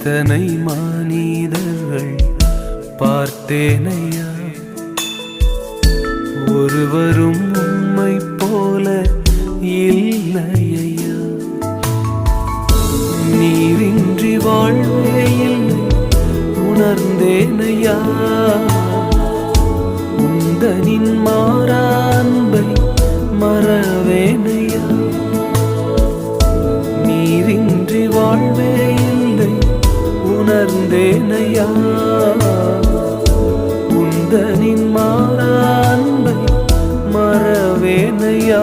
எத்தனை மனிதர்கள் பார்த்தேனையா, ஒருவரும் உம்மை போல இல்லையா. நீரின்றி வாழ்வே இல்லை உணர்ந்தேனையா, உந்தனின் மாறா அன்பை மறவேனையா. நீரின்றி வாழ்வே இல்லை உணர்ந்தேனையா, உந்தனின் மாறா அன்பை மறவேனையா.